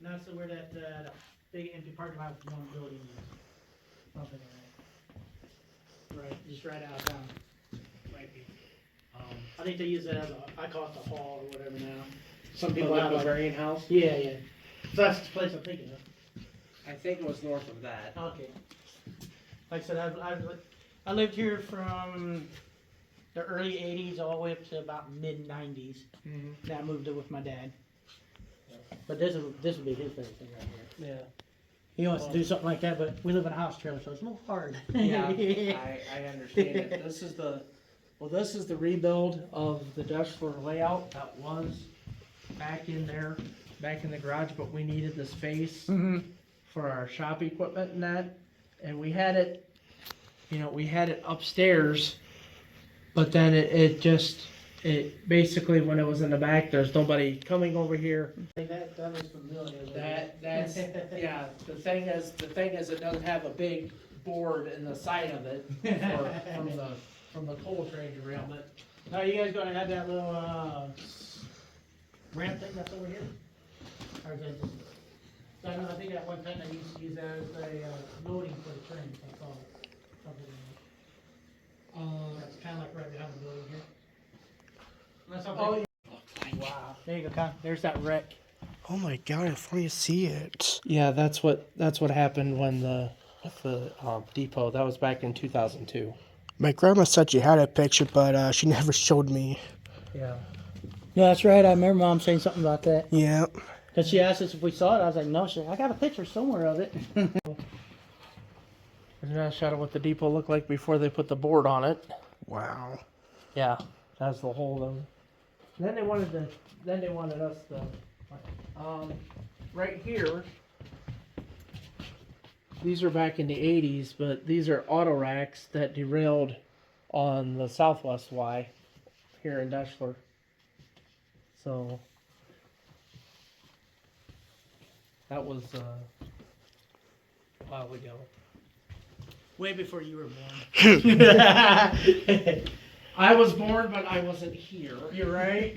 that's where that big empty parking lot with one building is. Something like that. Right, just right out down. Might be. I think they use it as I call it the hall or whatever now. Some people The have like, Bavarian house? yeah. So that's the place I'm thinking of. I think it was north of that. Okay. Like I said, I lived here from the early 80s all the way up to about mid 90s. Mm-hmm. Then I moved in with my dad. But this would be his favorite thing right here. Yeah. He wants to do something like that, but we live in a house trailer, so it's a little hard. Yeah, I understand it. This is the rebuild of the Deshler layout that was back in there, back in the garage, but we needed the space for our shop equipment and that. And we had it, we had it upstairs, but then it basically when it was in the back, there's nobody coming over here. That is familiar. That's yeah. The thing is, it doesn't have a big board in the side of it from the coal train derailment. Now, you guys gonna have that little ramp thing that's over here? Or is it just, I think at one time they used to use that as a loading for the train, I call it. Something like that. That's kind of like right behind the building here. That's Oh, yeah. Wow. There you go, Con. There's that wreck. Oh my god, I finally see it. yeah. That's what happened when the depot. That was back in 2002. My grandma said she had a picture, but she never showed me. Yeah. Yeah, that's right. I remember Mom saying something about that. Yeah. Because she asked us if we saw it. I was like, no, I got a picture somewhere of it. There's a shot of what the depot looked like before they put the board on it. Wow. Yeah, that's the whole of. Then they wanted us to. Right here. These are back in the 80s, but these are auto racks that derailed on the Southwest Y here in Deshler. So that was a while ago. Way before you were born. I was born, but I wasn't here. You're right.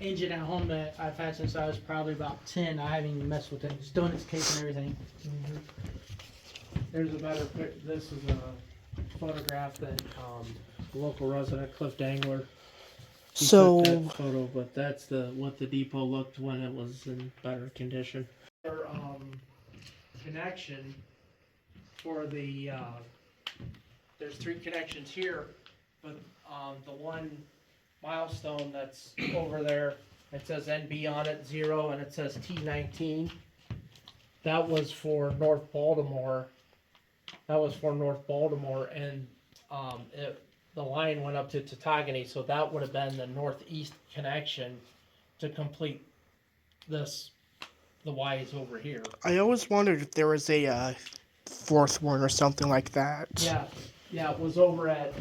Engine at home that I've had since I was probably about 10. I haven't even messed with it. It's doing its case and everything. There's a better pic. This is a photograph that the local resident Cliff Dangler. He So took that photo, but that's what the depot looked when it was in better condition. Our connection for the there's 3 connections here, but the one milestone that's over there, it says NB on it 0 and it says T19. That was for North Baltimore. And the line went up to Totagony, so that would have been the northeast connection to complete this. The Y is over here. I always wondered if there was a fourth one or something like that. Yeah, it was over at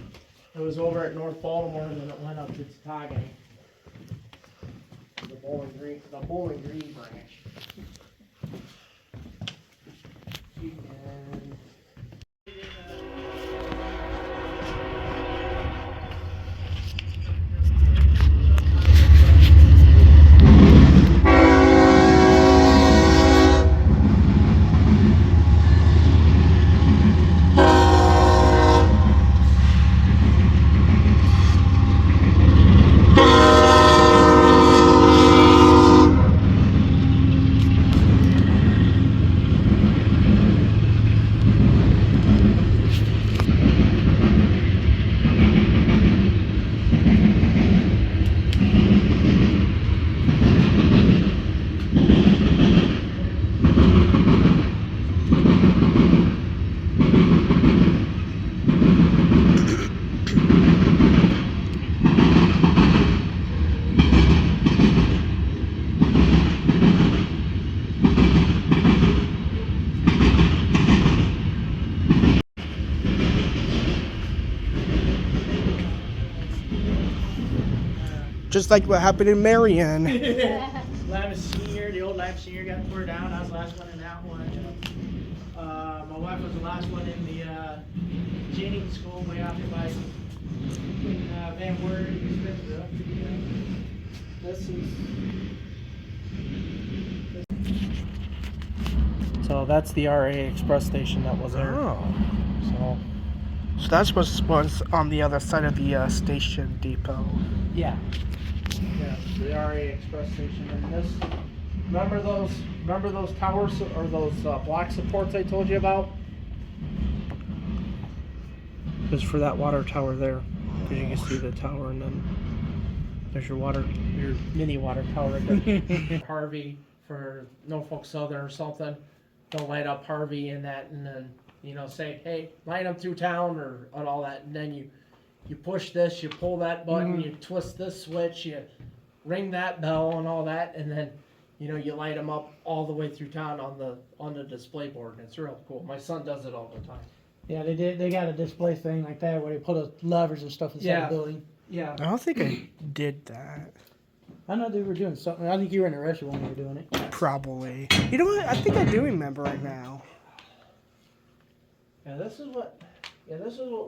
North Baltimore, and then it went up to Totagony. The Bowling Green branch. And Just like what happened in Marion. Lab Senior, the old Lab Senior got tore down. I was the last one in that one. My wife was the last one in the Jennings School way out there by Van Wert and Smithville. this is. So that's the RA Express station that was there. Oh. So So that's what's on the other side of the station depot. yeah, the RA Express station, and this. Remember those towers or those block supports I told you about? Is for that water tower there, because you can see the tower, and then there's your mini water tower right there. Harvey for Norfolk Southern or something, they'll light up Harvey in that, and then say, hey, light them through town or and all that, and then you push this, you pull that button, you twist this switch, you ring that bell and all that, and then you light them up all the way through town on the display board, and it's real cool. My son does it all the time. Yeah, they got a display thing like that where they put levers and stuff inside Yeah. the building. Yeah. I don't think I did that. I know they were doing something. I think you were interested when they were doing it. Probably. You know what? I think I do remember right now. Yeah, this is what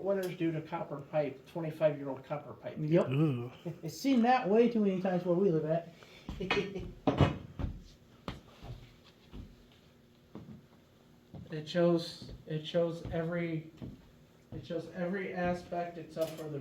winners do to copper pipe, 25-year-old copper pipe. Yep. Ooh. It's seen that way too many times where we live at. It shows every aspect except for the